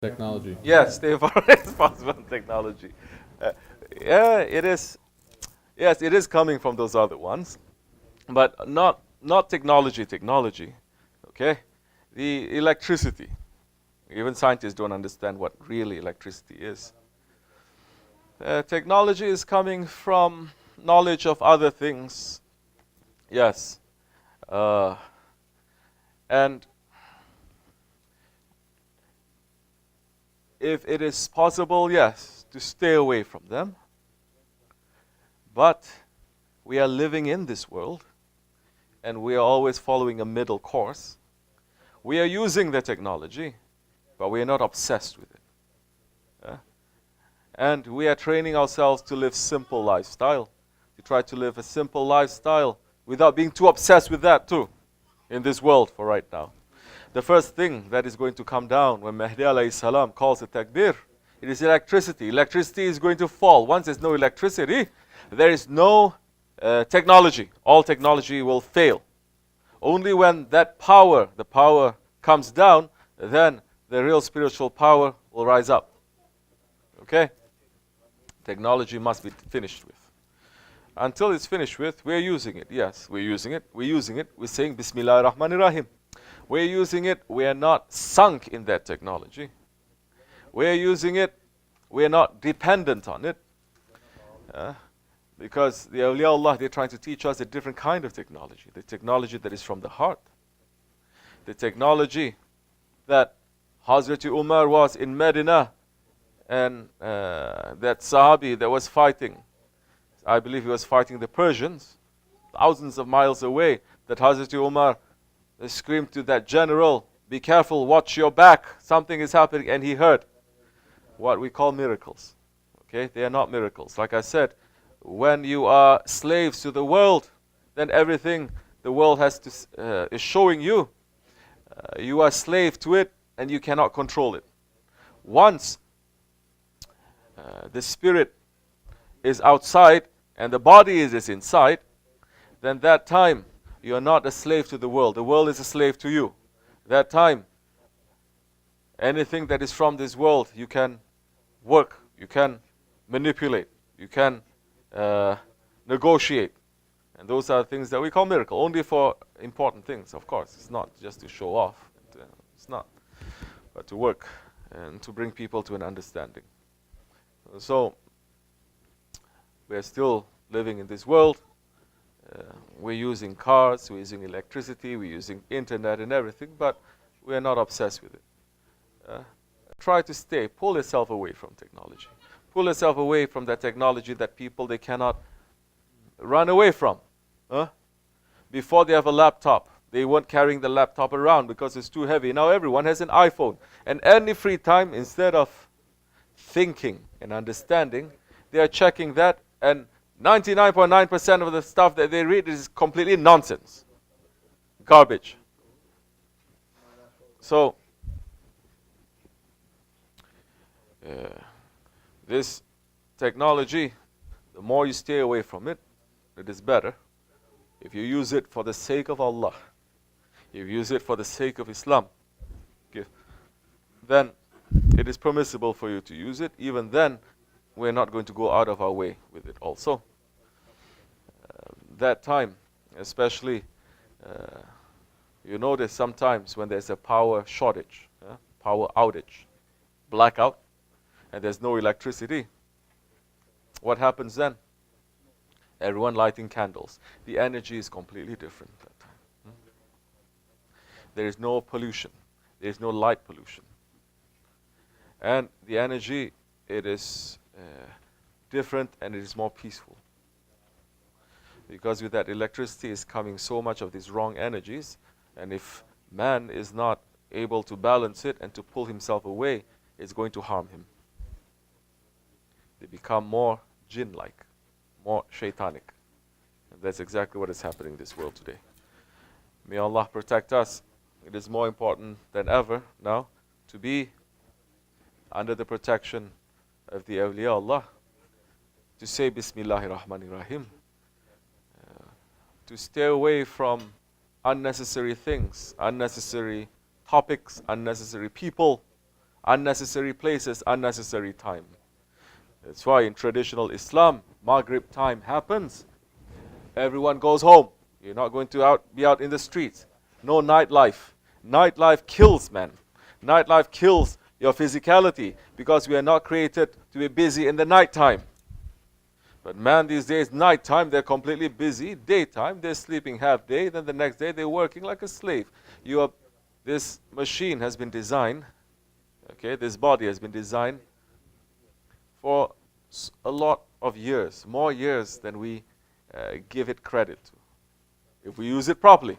Technology. Yes, stay far responsible from technology. Yeah, it is. Yes, it is coming from those other ones, but not technology. Technology, okay? The electricity. Even scientists don't understand what really electricity is. Technology is coming from knowledge of other things. Yes, and if it is possible, yes, to stay away from them. But we are living in this world, and we are always following a middle course. We are using the technology, but we are not obsessed with it. And we are training ourselves to live simple lifestyle, to try to live a simple lifestyle without being too obsessed with that too, in this world for right now. The first thing that is going to come down when Mahdi alayhi salam calls the takbir, it is electricity. Electricity is going to fall. Once there's no electricity, there is no technology. All technology will fail. Only when that power, the power comes down, then the real spiritual power will rise up. Okay? Technology must be finished with. Until it's finished with, we're using it. Yes, we're using it. We're using it. We're saying Bismillah ar-Rahman ar-Rahim. We're using it. We are not sunk in that technology. We're using it. We're not dependent on it. Because the awliya Allah, they're trying to teach us a different kind of technology. The technology that is from the heart. The technology that Hazrat Umar was in Medina, and that Sahabi that was fighting, I believe he was fighting the Persians, thousands of miles away, that Hazrat Umar screamed to that general, be careful, watch your back, something is happening, and he heard what we call miracles. Okay, they are not miracles. Like I said, when you are slaves to the world, then everything the world has to is showing you, you are slave to it, and you cannot control it. Once the spirit is outside and the body is inside, then that time you are not a slave to the world. The world is a slave to you. That time, anything that is from this world, you can work, you can manipulate, you can negotiate. And those are things that we call miracle, only for important things, of course. It's not just to show off. It's not. But to work and to bring people to an understanding. So, we are still living in this world. We're using cars, we're using electricity, we're using internet and everything, but we're not obsessed with it. Try to pull yourself away from technology. Pull yourself away from that technology that people, they cannot run away from. Before they have a laptop, they weren't carrying the laptop around because it's too heavy. Now everyone has an iPhone. And any free time, instead of thinking and understanding, they are checking that, and 99.9% of the stuff that they read is completely nonsense. Garbage. So, this technology, the more you stay away from it, it is better. If you use it for the sake of Allah, if you use it for the sake of Islam, okay, then it is permissible for you to use it. Even then, we're not going to go out of our way with it also. That time, especially, you notice sometimes when there's a power shortage, power outage, blackout, and there's no electricity, what happens then? Everyone lighting candles. The energy is completely different that time. There is no pollution. There is no light pollution. And the energy, it is different, and it is more peaceful. Because with that electricity is coming so much of these wrong energies, and if man is not able to balance it and to pull himself away, it's going to harm him. They become more jinn-like, more shaitanic. And that's exactly what is happening in this world today. May Allah protect us. It is more important than ever now to be under the protection of the awliya Allah, to say Bismillahir Rahmanir Rahim, to stay away from unnecessary things, unnecessary topics, unnecessary people, unnecessary places, unnecessary time. That's why in traditional Islam, Maghrib time happens. Everyone goes home. You're not going to be out in the streets. No nightlife. Nightlife kills, man. Nightlife kills your physicality because we are not created to be busy in the nighttime. But man, these days, nighttime, they're completely busy. Daytime, they're sleeping half day. Then the next day, they're working like a slave. This machine has been designed, okay, this body has been designed for a lot of years, more years than we give it credit to, if we use it properly.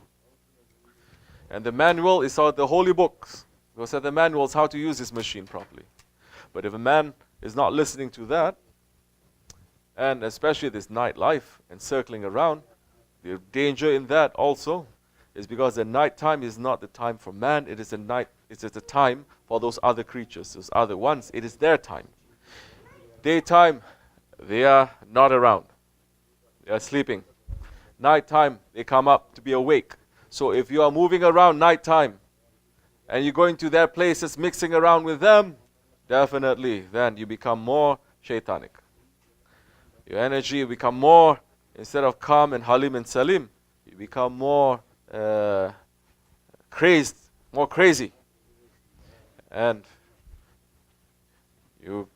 And the manual is out the holy books. Those are the manuals how to use this machine properly. But if a man is not listening to that, and especially this nightlife and circling around, the danger in that also is because the night time is not the time for man, it is the time for those other creatures, those other ones. It is their time. Daytime, they are not around. They are sleeping. Nighttime, they come up to be awake. So if you are moving around nighttime and you're going to their places, mixing around with them, definitely then you become more shaitanic. Your energy will become more, instead of calm and halim and salim, you become more crazed, more crazy. And you,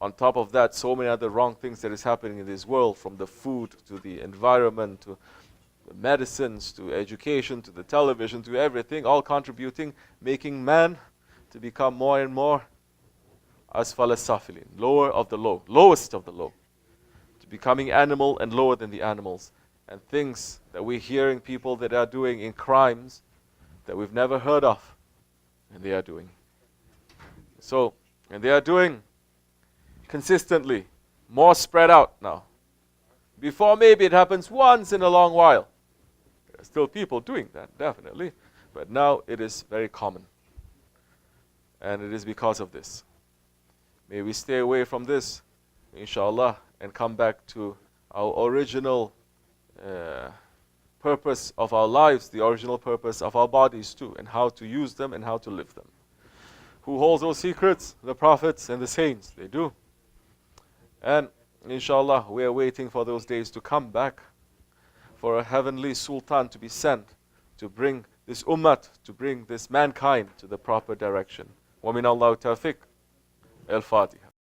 on top of that, so many other wrong things that is happening in this world, from the food to the environment to the medicines to education to the television to everything, all contributing, making man to become more and more asfal as-safilin, lower of the low, lowest of the low, to becoming animal and lower than the animals. And things that we're hearing people that are doing in crimes that we've never heard of, and they are doing. So, and they are doing consistently, more spread out now. Before maybe it happens once in a long while. There are still people doing that, definitely. But now it is very common. And it is because of this. May we stay away from this, inshallah, and come back to our original purpose of our lives, the original purpose of our bodies too, and how to use them and how to live them. Who holds those secrets? The prophets and the saints, they do. And inshallah, we are waiting for those days to come back, for a heavenly sultan to be sent to bring this ummah, to bring this mankind to the proper direction. وَمِنَ اللَّهِ تَوْفِيقٍ. Al-Fatiha.